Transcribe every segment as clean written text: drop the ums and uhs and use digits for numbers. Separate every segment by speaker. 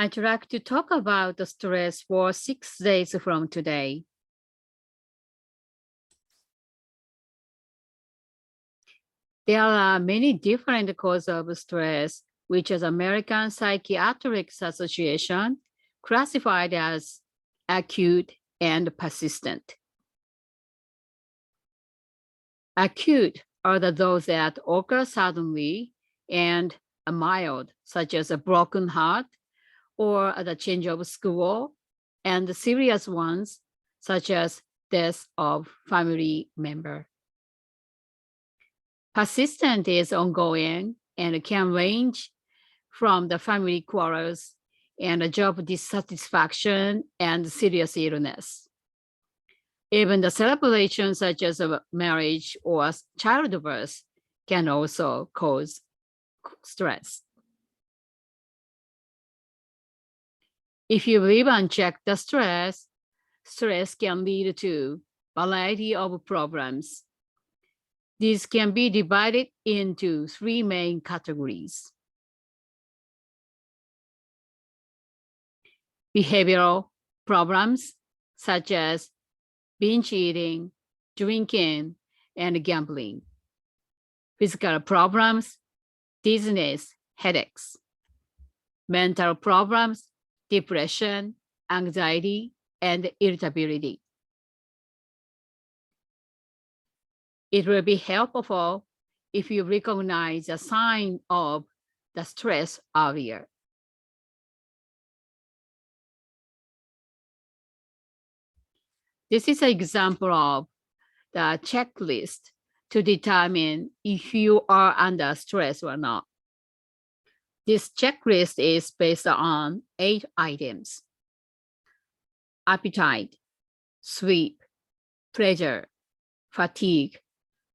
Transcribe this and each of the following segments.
Speaker 1: I'd like to talk about the stress for 6 days from today. There are many different causes of stress, which is American Psychiatric Association classified as acute and persistent. Acute are those that occur suddenly and are mild, such as a broken heart or the change of school, and the serious ones, such as death of family member. Persistent is ongoing and can range from the family quarrels and job dissatisfaction and serious illness. Even the celebrations such as a marriage or childbirth can also cause stress. If you leave unchecked the stress can lead to a variety of problems. These can be divided into 3 main categories. Behavioral problems such as binge eating, drinking, and gambling. Physical problems, dizziness, headaches. Mental problems, depression, anxiety, and irritability. It will be helpful if you recognize a sign of the stress earlier. This is an example of the checklist to determine if you are under stress or not. This checklist is based on 8 items: appetite, sleep, pleasure, fatigue,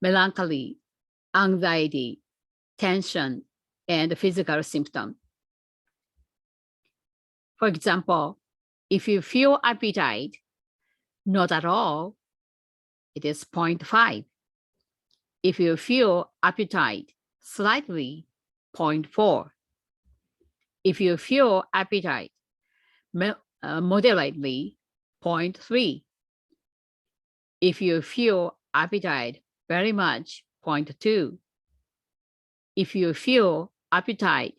Speaker 1: melancholy, anxiety, tension, and physical symptom. For example, if you feel appetite, not at all, it is 0.5. If you feel appetite slightly, 0.4. If you feel appetite moderately, 0.3. If you feel appetite very much, 0.2. If you feel appetite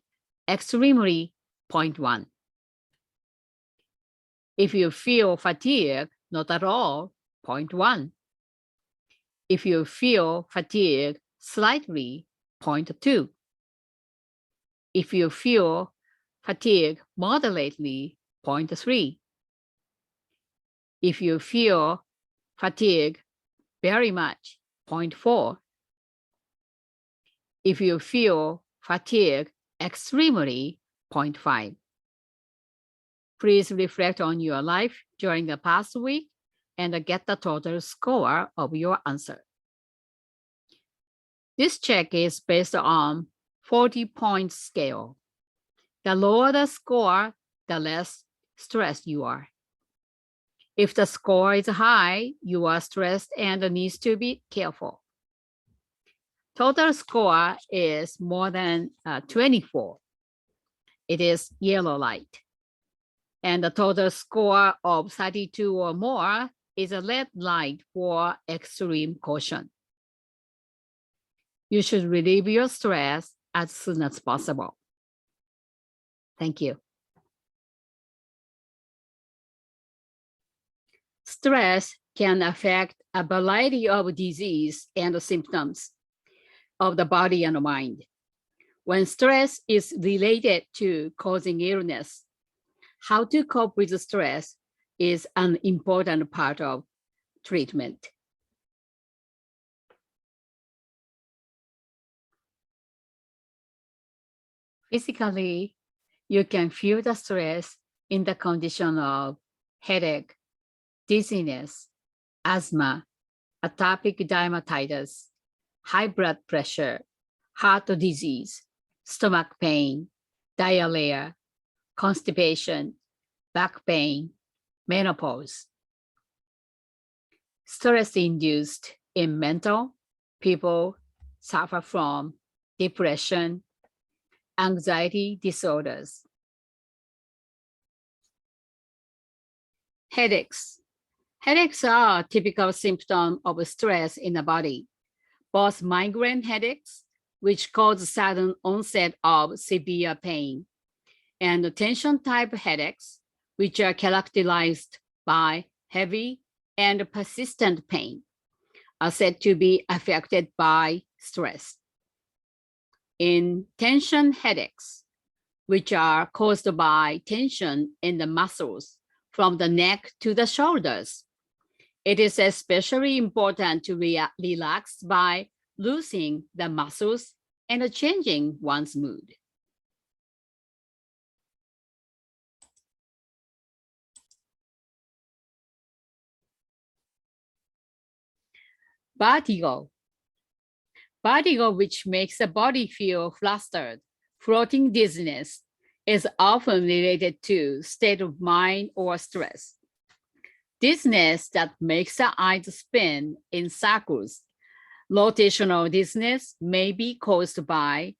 Speaker 1: extremely, 0.1. If you feel fatigue, not at all, 0.1. If you feel fatigue slightly, 0.2. If you feel fatigue moderately, 0.3. If you feel fatigue very much, 0.4. If you feel fatigue extremely, 0.5. Please reflect on your life during the past week and get the total score of your answer. This check is based on 40-point scale. The lower the score, the less stressed you are. If the score is high, you are stressed and needs to be careful. Total score is more than 24. It is yellow light. And the total score of 32 or more is a red light for extreme caution. You should relieve your stress as soon as possible. Thank you. Stress can affect a variety of disease and symptoms of the body and mind. When stress is related to causing illness, how to cope with stress is an important part of treatment. Physically, you can feel the stress in the condition of headache, dizziness, asthma, atopic dermatitis, high blood pressure, heart disease, stomach pain, diarrhea, constipation, back pain, menopause. Stress-induced in mental, people suffer from depression, anxiety disorders. Headaches. Headaches are a typical symptom of stress in the body. Both migraine headaches, which cause sudden onset of severe pain, and tension-type headaches, which are characterized by heavy and persistent pain, are said to be affected by stress. In tension headaches, which are caused by tension in the muscles from the neck to the shoulders, it is especially important to relax by loosening the muscles and changing one's mood. Vertigo. Vertigo, which makes the body feel flustered, floating dizziness, is often related to state of mind or stress. Dizziness that makes the eyes spin in circles. Rotational dizziness may be caused by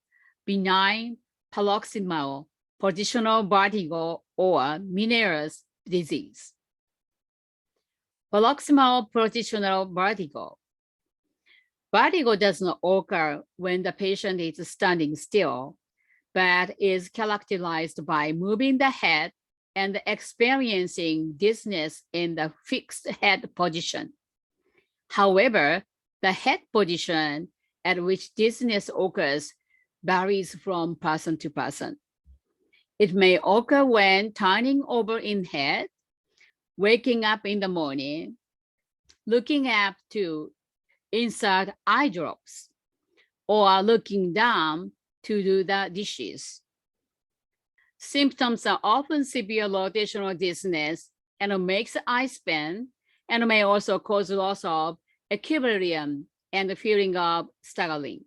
Speaker 1: benign paroxysmal positional vertigo or Meniere's disease. Paroxysmal positional vertigo. Vertigo does not occur when the patient is standing still, but is characterized by moving the head and experiencing dizziness in the fixed head position. However, the head position at which dizziness occurs varies from person to person. It may occur when turning over in head, waking up in the morning, looking up to insert eye drops, or looking down to do the dishes. Symptoms are often severe rotational dizziness and makes the eye spin, and may also cause loss of equilibrium and the feeling of staggering.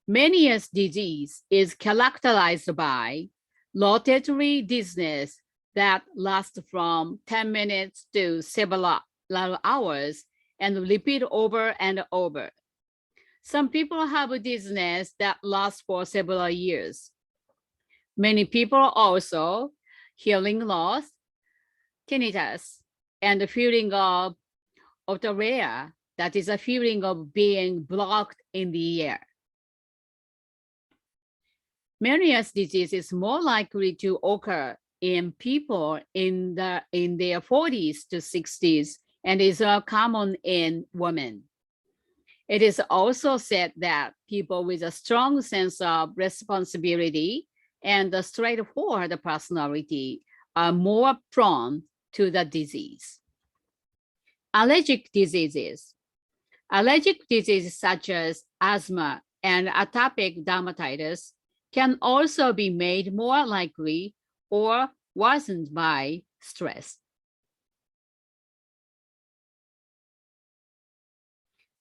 Speaker 1: Meniere's disease is characterized by rotatory dizziness that lasts from 10 minutes to several hours and repeat over and over. Some people have a dizziness that lasts for several years. Many people also hearing loss, tinnitus, and the feeling of otorrhea, that is a feeling of being blocked in the air. Meniere's disease is more likely to occur in people in their 40s to 60s and is common in women. It is also said that people with a strong sense of responsibility and a straightforward personality are more prone to the disease. Allergic diseases. Allergic diseases such as asthma and atopic dermatitis can also be made more likely or worsened by stress.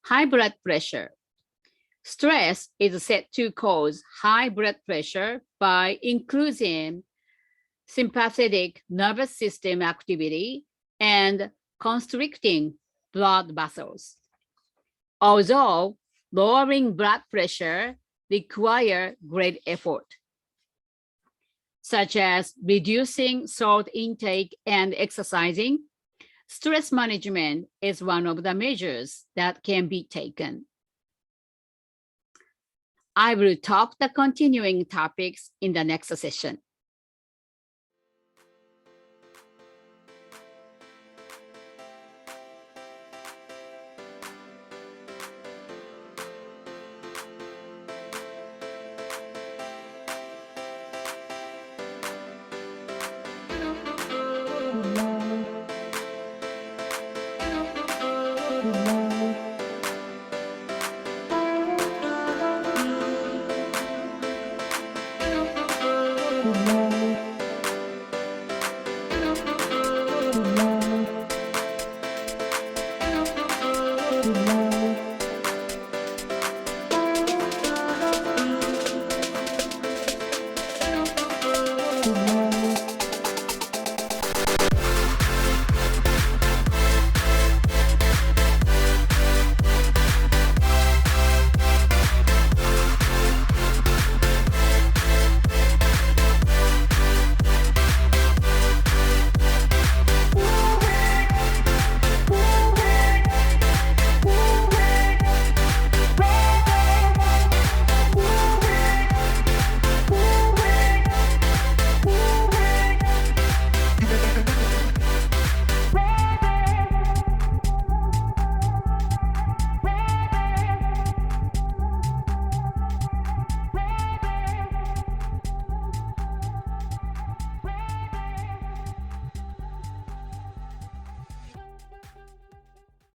Speaker 1: High blood pressure. Stress is said to cause high blood pressure by increasing sympathetic nervous system activity and constricting blood vessels. Although lowering blood pressure requires great effort, such as reducing salt intake and exercising, stress management is one of the measures that can be taken. I will talk the continuing topics in the next session.